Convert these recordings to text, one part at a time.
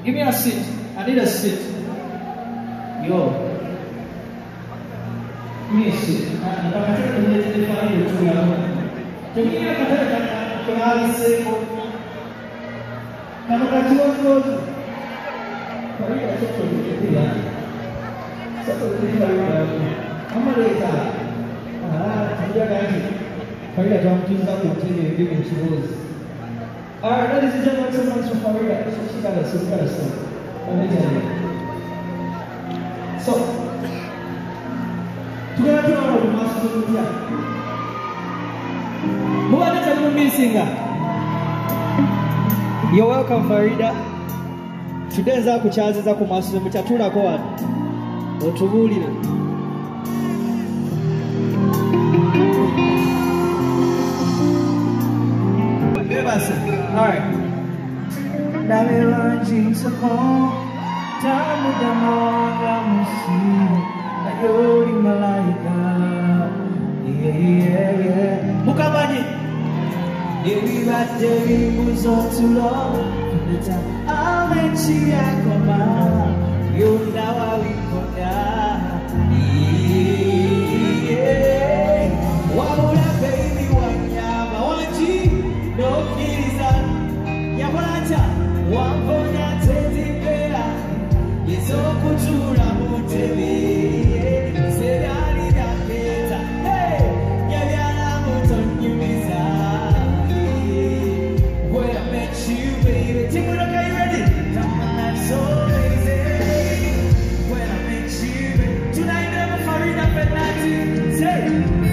Give me a seat. I need a seat. Yo. Give me a seat. Alright, ladies and gentlemen, so much for Farida. She got us, Let me tell you. So, together to our master India. Who are the Tamil singer? You're welcome, Farida. Today za kuchaza za kumasu mtatula kwa watu. Otubulire. Alright. Dale ranjing sa ko, tamu damonga musi, ayori malaika. Yeah. Mukamaji. Dewi bateri muzotulo, nita amechi yakoma, yunda wawikoda. Yeah. Wabula baby wanyama wanji. No kiza ya wanacha wambonya tetipea yeso kuchura mutebe serali ya peta hey ya yana mutonyumiza when I met you baby take a look, are you ready? Come on, that's so easy when I met you baby tonight never Farida Penati say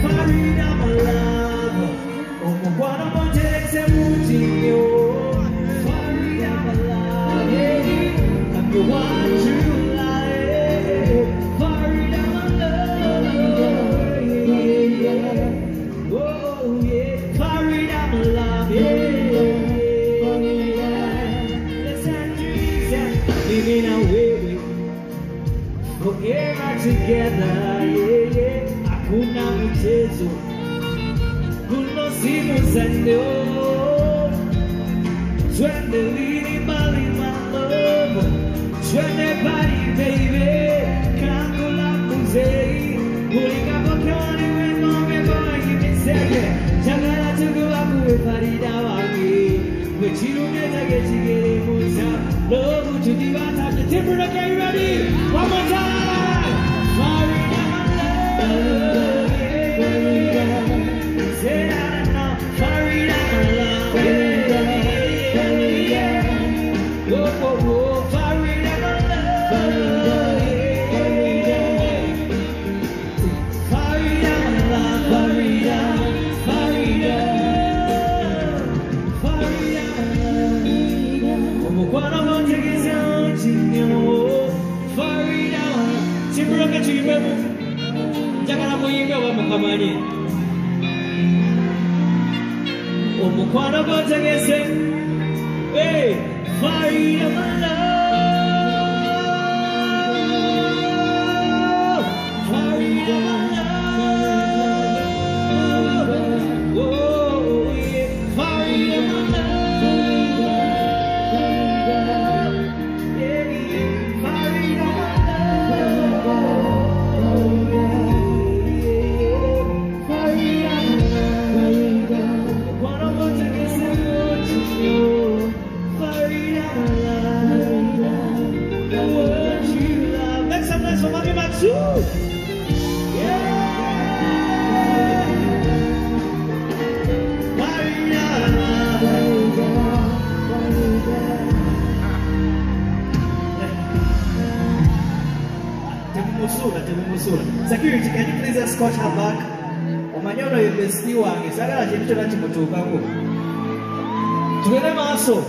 Farida my love oh my God I'm on I'm your one true life. Farida, my love. Yeah. Oh yeah, Farida, my love. Yeah. Let's have dreams and living away forever together. Yeah. Hakuna mchezo. Kuno simu zendo. Twende lini bali my love. Twende bali baby. Kangula muzei. Ulika bokoni wemo meboa kimisege. Chagala tugu wakuwe Farida wangi. Wechirumeza gechigere musa. Lovu tudivata. Timber, okay, you ready? One more time. Farida my love. Say I don't know. Farida my love. Farida my love. Farida my love. Farida my love. Omukwano gontegeza ontinyo. Farida Timburoke tuyimbeemu. Njagala muyimbe oba mukamanyi. Omukwano gontegeze. Hey, Farida my love. Farida my love. Oh yeah, Farida my love. Yeah, Farida my love. Farida my love. What I'm gonna take is you. Farida my love. What you love. Make some noise for Mami Matsu. Yeah. Farida my Temumusura. Security, can you please escort her back? Omanyono yebesti wange. Sagala chintu na chimutukako. Tuwele maaso.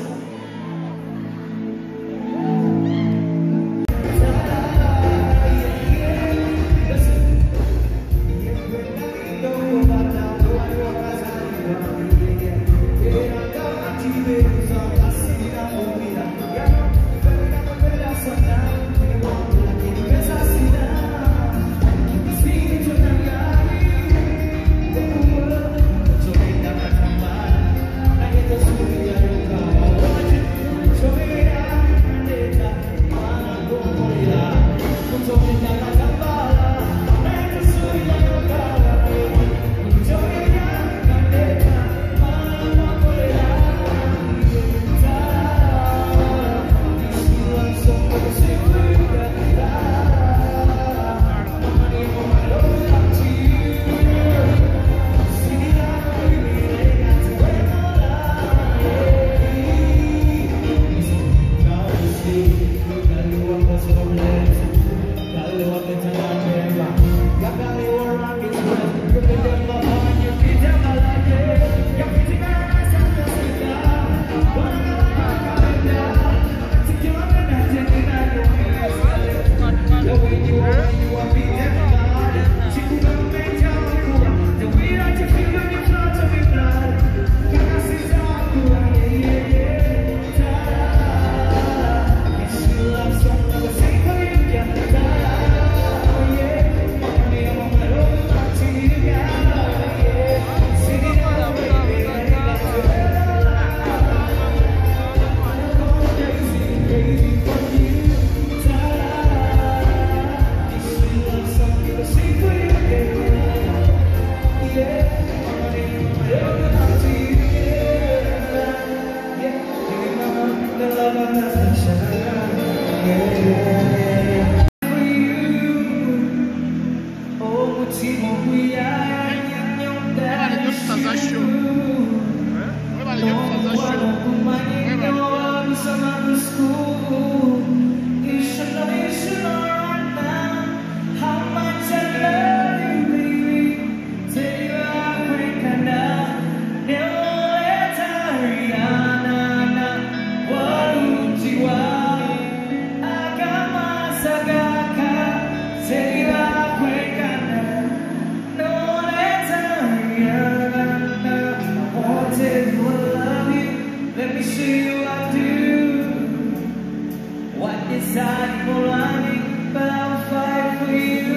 deciding or running, but I'll fight for you.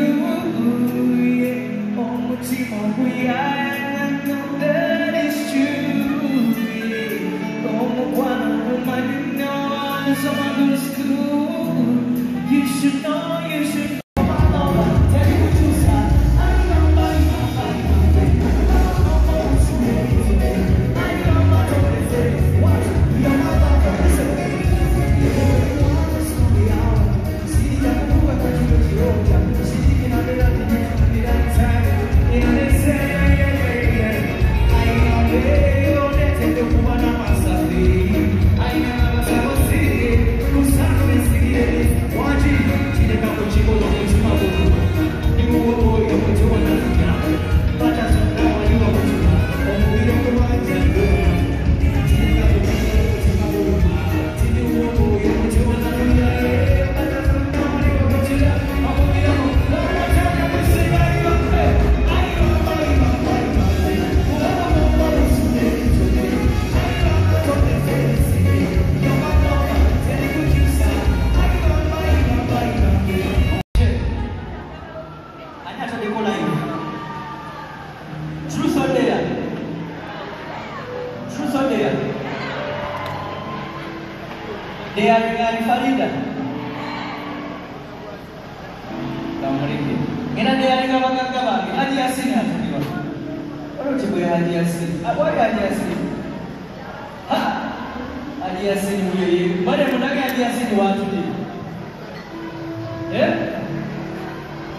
Yeah. Oh, Mutima, we are, and I know that it's true. Yeah. Oh, Mwana, woman, you know I'm someone who's cool. You should know, you should know. Dengan Farida. Kamu mereka. Ina dia dengan bangga-bangga. Haji Yasin ya, tiba. Orang cuba Haji Yasin. Apa Haji Yasin? Ha? Haji Yasin boleh. Mana mudah Haji Yasin waktu ni? Ya?